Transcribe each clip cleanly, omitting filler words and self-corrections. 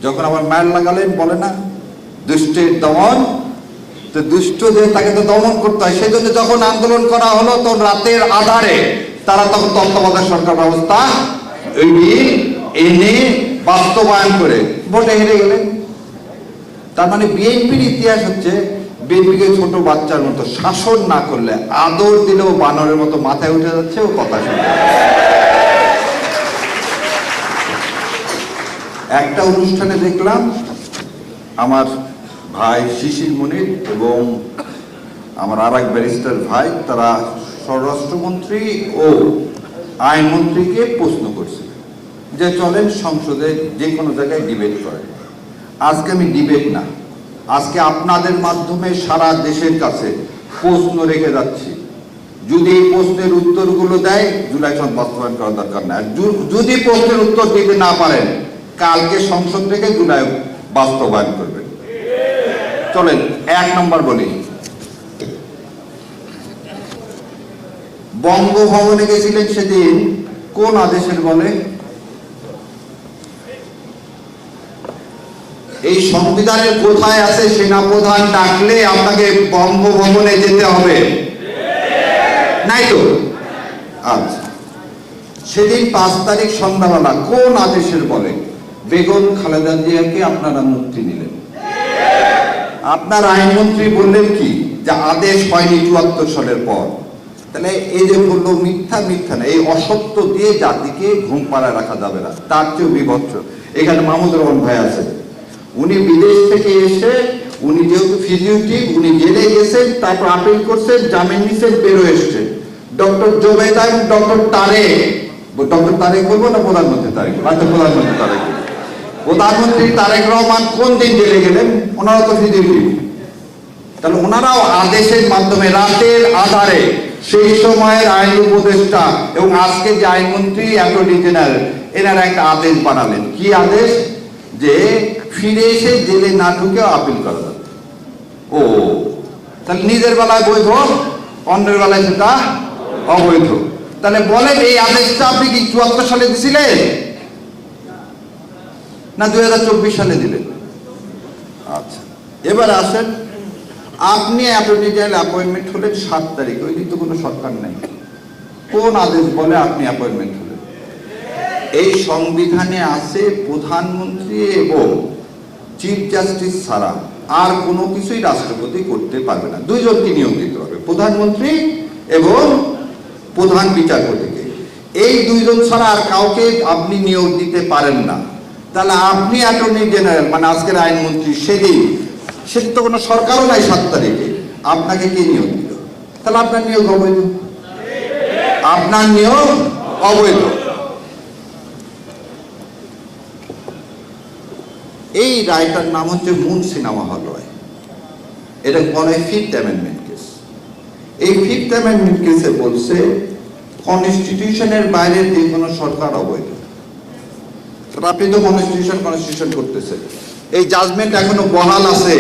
যখন আবার মায়ের লাগালেন, বলে না দুষ্টের দমন, তো দুষ্ট যে তাকে তো দমন করতে হয়। সেই জন্য যখন আন্দোলন করা হলো, তখন রাতের আধারে তারা তখন তত্ত্বাবধায়ক সরকার ব্যবস্থা এনে বাস্তবায়ন করে ভোটে হেরে গেলেন। তার মানে বিএনপির ইতিহাস হচ্ছে, বিএনপিকে ছোট বাচ্চার মতো শাসন না করলে, আদর দিলেও বানরের মতো মাথায় উঠে যাচ্ছে ও কথা শুনে। একটা অনুষ্ঠানে দেখলাম আমার ভাই শিশির মনির এবং আমার আর এক ব্যারিস্টার ভাই, তারা স্বরাষ্ট্রমন্ত্রী ও আইনমন্ত্রীকে প্রশ্ন করছে যে চলেন সংসদে যে কোনো জায়গায় ডিবেট করেন। আজকে আমি ডিবেট না, আজকে আপনাদের মাধ্যমে সারা দেশের কাছে প্রশ্ন রেখে যাচ্ছি। যদি এই প্রশ্নের উত্তরগুলো দেয়, জুলাই সনদ বাস্তবায়ন করার দরকার নাই। যদি প্রশ্নের উত্তর দিতে না পারেন, কালকে সংসদ থেকে জুলাই বাস্তবায়ন করবেন। চলেন 1 নম্বর বলি, বঙ্গভবনে গেছিলেন সেদিন কোন আদেশের বলে? এই সংবিধানের কোথায় আছে সেনাপ্রধান ডাকলে আপনাকে বঙ্গভবনে যেতে হবে? নাই তো। আচ্ছা, সেদিন 5 তারিখ সন্ধ্যাবেলা কোন আদেশের বলে বেগম খালেদা জিয়াকে আপনারা মুক্তি দিলেন? আপনার আইনমন্ত্রী বললেন কি, যে আদেশ হয়নি 74 সালের পর। তাহলে এই যে বললো মিথ্যা, মিথ্যা না, এই অসত্য দিয়ে জাতিকে ঘুম পাড়ায় রাখা যাবে না। তার চেয়েও বিভৎস, এখানে মাহমুদুর রহমান ভাই আছে, উনি বিদেশ থেকে এসে, উনি যেহেতু ফিজিউটিভ, উনি জেলে গেছেন, তারপর আপিল করছেন, জামিন নিছেন, বেরো এসছেন। ডক্টর জোবেদা এবং ডক্টর তারেক বলবো না প্রধানমন্ত্রী তারেক? আচ্ছা, প্রধানমন্ত্রী তারেক। প্রধানমন্ত্রী তারেক রহমান কোন দিন জেলে গেলেন? ওনারা তো ফিজিউটিভ। তাহলে ওনারাও আদেশের মাধ্যমে রাতের আধারে, সেই সময়ের আইন উপদেষ্টা এবং আজকে যে আইনমন্ত্রী অ্যাটর্নি জেনারেল, এনারা একটা আদেশ বানালেন। কি আদেশ? যে ফিরে এসে জেলে না ঢুকেও আপিল করা যাবে। ও, তাহলে নিজের বেলায় বৈধ, অন্যের বেলায় সেটা অবৈধ। তাহলে বলেন, এই আদেশটা আপনি কি 74 সালে দিছিলেন না 2024 সালে দিলেন? আচ্ছা, এবার আসেন, আপনি অ্যাটর্নি জেনারেল অ্যাপয়েন্টমেন্ট হলেন 7 তারিখ, ওই দিন তো কোনো সরকার নাই। কোন আদেশ বলে আপনি অ্যাপয়েন্টমেন্ট হলেন? এই সংবিধানে আছে প্রধানমন্ত্রী এবং চিফ জাস্টিস ছাড়া আর কোনো কিছুই রাষ্ট্রপতি করতে পারবে না। 2 জনকে নিয়োগ দিতে পারবে, প্রধানমন্ত্রী এবং প্রধান বিচারপতিকে। এই 2 জন ছাড়া আর কাউকে আপনি নিয়োগ দিতে পারেন না। তাহলে আপনি অ্যাটর্নি জেনারেল, মানে আজকের আইনমন্ত্রী, সেদিন তো কোনো সরকারও নাই 7 তারিখে, আপনাকে কে নিয়োগ দিল? তাহলে আপনার নিয়োগ অবৈধ, আপনার নিয়োগ অবৈধ। এই রায়টার নাম হচ্ছে মুন সিনেমা হল রায়। এটা বলে 5th অ্যামেন্ডমেন্ট কেস। এই 5th অ্যামেন্ডমেন্ট কেসে বলছে কনস্টিটিউশনের বাইরে যে কোনো সরকার অবৈধ। আপনি তো কনস্টিটিউশন করতেছে, এই জাজমেন্ট এখনো বহাল আছে।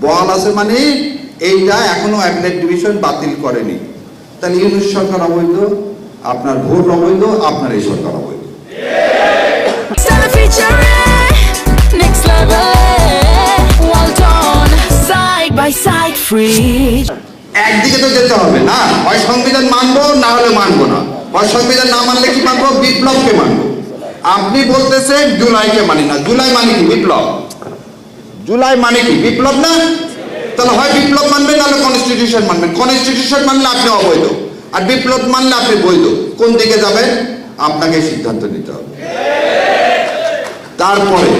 বহাল আছে মানে এইটা এখনো অ্যাপেলেট ডিভিশন বাতিল করেনি। তাহলে ইউনিট সরকার অবৈধ, আপনার ভোট অবৈধ, আপনার এই সরকার অবৈধ। একদিকে তো যেতে হবে না, হয় সংবিধান মানবো না হলে মানবো না। হয় সংবিধান না মানলে কি মানবো? বিপ্লবকে মানবো। আপনি বলতেছেন জুলাইকে মানি না। জুলাই মানে কি? বিপ্লব। জুলাই মানে কি? বিপ্লব না? তাহলে হয় বিপ্লব মানবেন, নাহলে কনস্টিটিউশন মানবেন। কনস্টিটিউশন মানলে আপনি অবৈধ, আর বিপ্লব মানলে আপনি বৈধ। কোন দিকে যাবেন আপনাকে সিদ্ধান্ত নিতে হবে। তারপরে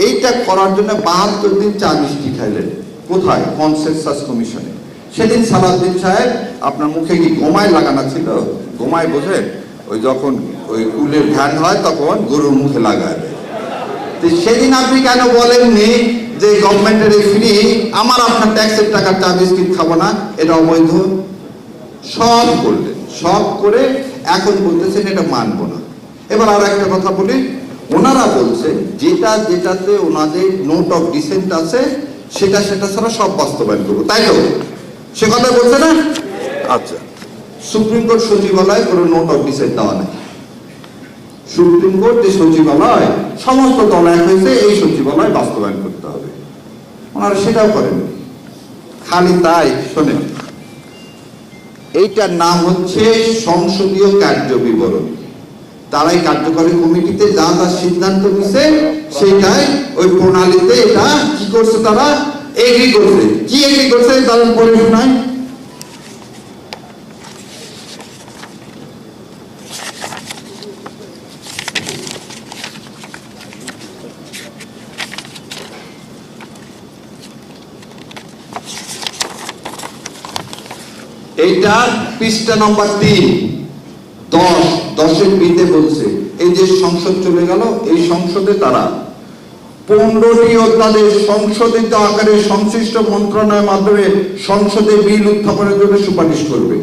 এইটা করার জন্য 72 দিন চা মিষ্টি খাইলেন। কোথায়? কনসেনসাস কমিশনে। সেদিন সালাউদ্দিন সাহেব, আপনার মুখে কি গোমায় লাগানো ছিল? গোমায় বোঝেন? ওই যখন ওই কুলের ধ্যান হয় তখন গরুর মুখে লাগায়। সেদিন আপনি কেন বলেননি যে গভর্নমেন্টের ফ্রি, আমার আপনার ট্যাক্সের টাকার চা বিস্কিট খাবো না, এটা অবৈধ? সব করলেন, সব করে এখন বলতেছেন এটা মানবো না। এবার আর একটা কথা বলি, ওনারা বলছেন যেটাতে ওনাদের নোট অফ ডিসেন্ট আছে সেটা ছাড়া সব বাস্তবায়ন করবো, তাই তো? সে কথা বলছে না? আচ্ছা, সুপ্রিম কোর্ট সচিবালয় কোনো নোট অফ ডিসেন্ট দেওয়া নাই। সুপ্রিম কোর্ট যে সচিবালয় সমস্ত দল এক হয়েছে এই সচিবালয় বাস্তবায়ন করতে হবে, ওনারা সেটাও করেন। খালি তাই শোনেন, এইটার নাম হচ্ছে সংসদীয় কার্য বিবরণ। তারাই কার্যকরী কমিটিতে যা যা সিদ্ধান্ত নিছে সেটাই ওই প্রণালীতে এটা কি করছে, তারা এগ্রি করছে। কি এগ্রি করছে তারা পরে শোনায়। এইটা পৃষ্ঠা নম্বর 3, 10 বিতে বলছে এই যে সংসদ চলে গেল, এই সংসদে তারা 15টি অধ্যাদেশ সংশোধিত আকারে সংশ্লিষ্ট মন্ত্রণালয়ের মাধ্যমে সংসদে বিল উত্থাপনের জন্য সুপারিশ করবে।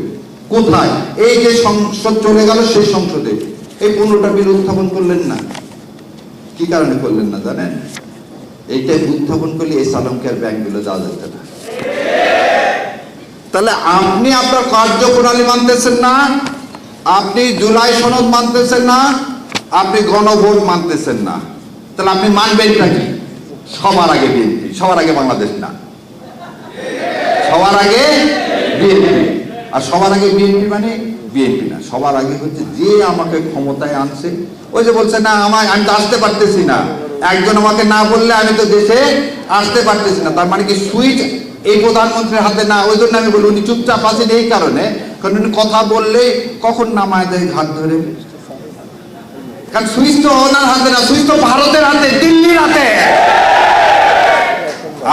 কোথায়? এই যে সংসদ চলে গেল সেই সংসদে এই 15টা বিল উত্থাপন করলেন না। কি কারণে করলেন না জানেন? এইটাই উত্থাপন করলে এই সালামকেয়ার ব্যাংকগুলো যাওয়া যেত না। তাহলে আপনি আপনার কার্যপ্রণালী মানতেছেন না, আপনি জুলাই সনদ মানতেছেন না, আপনি গণভোট মানতেছেন না, তাহলে আপনি মানবেনটা কি? সবার আগে বিএনপি, সবার আগে বাংলাদেশ না, সবার আগে বিএনপি। আর সবার আগে বিএনপি মানে বিএনপি না, সবার আগে হচ্ছে যে আমাকে ক্ষমতায় আনছে। ওই যে বলছে না আমি তো আসতে পারতেছি না, একজন আমাকে না বললে আমি তো দেশে আসতে পারতেছি না, তার মানে কি সুইচ এই প্রধানমন্ত্রীর হাতে না? ওই জন্য আমি বলি উনি চুপচাপ আছেন এই কারণে, কারণ উনি কথা বললে কখন নামায় দেয় ঘাট ধরে। কারণ সুইচ তো ওনার হাতে না, সুইচ তো ভারতের হাতে, দিল্লির হাতে।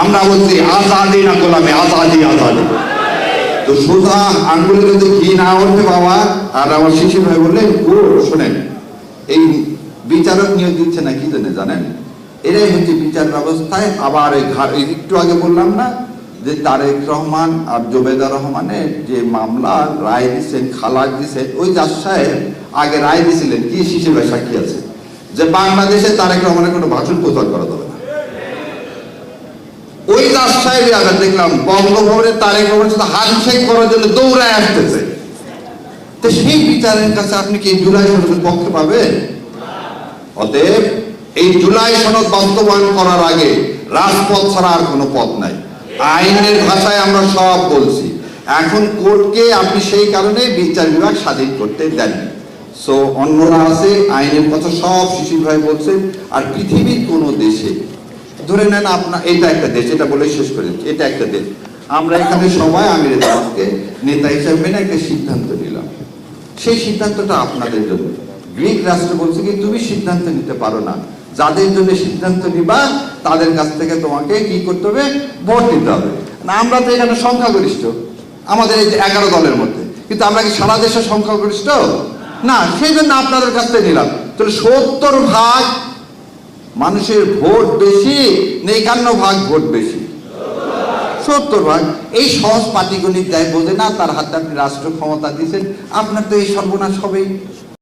আমরা বলছি আজাদি না গোলামি, আজাদি আজাদি। তো সোজা আঙ্গুলে যদি ঘি না উঠতে বাবা। আর আমার শিশির ভাই বললেন ও শোনেন, এই বিচারক নিয়োগ দিচ্ছে না কি জন্য জানেন? এরাই হচ্ছে বিচার ব্যবস্থায় আবার এই একটু আগে বললাম না যে তারেক রহমান আর জোবেদা রহমানের যে মামলা রায় দিচ্ছেন, খালাস দিচ্ছেন, ওই জাজ সাহেব আগে রায় দিয়েছিলেন কি, শিশির ভাই সাক্ষী আছে, যে বাংলাদেশে তারেক রহমানের কোনো ভাষণ প্রচার করা যাবে না। ওই জাজ সাহেব আগে দেখলাম বঙ্গভবনে তারেক রহমানের সাথে হ্যান্ডশেক করার জন্য দৌড়ায় আসতেছে। তো সেই বিচারের কাছে আপনি কি জুলাই সনদের পক্ষে পাবেন? অতএব এই জুলাই সনদ বাস্তবায়ন করার আগে রাজপথ ছাড়া আর কোনো পথ নাই। আইনের ভাষায় আমরা সব বলছি। এখন কোর্টকে আপনি সেই কারণে বিচার বিভাগ স্বাধীন করতে দেন। সো অন্যরা আছে আইনের কথা সব শিশির ভাই বলছেন। আর পৃথিবীর কোন দেশে ধরে নেন আপনার এটা একটা দেশ, এটা বলে শেষ করে দিচ্ছি, এটা একটা দেশ, আমরা এখানে সবাই আমির জামাতকে নেতা হিসেবে মেনে একটা সিদ্ধান্ত নিলাম। সেই সিদ্ধান্তটা আপনাদের জন্য। গ্রিক রাষ্ট্র বলছে কি তুমি সিদ্ধান্ত নিতে পারো না, যাদের জন্য সিদ্ধান্ত নিবা তাদের কাছ থেকে তোমাকে কি করতে হবে, ভোট দিতে হবে। না আমরা তো এখানে সংখ্যাগরিষ্ঠ, আমাদের এই 11 দলের মধ্যে, কিন্তু আমরা কি সারা দেশের সংখ্যাগরিষ্ঠ না, সেই জন্য আপনাদের কাছ থেকে নিলাম। তাহলে 70% মানুষের ভোট বেশি না 51% ভোট বেশি? 70%। এই সহজ পাটিগণিত যাই বোঝে না তার হাতে আপনি রাষ্ট্র ক্ষমতা দিয়েছেন, আপনার তো এই সর্বনাশ হবেই।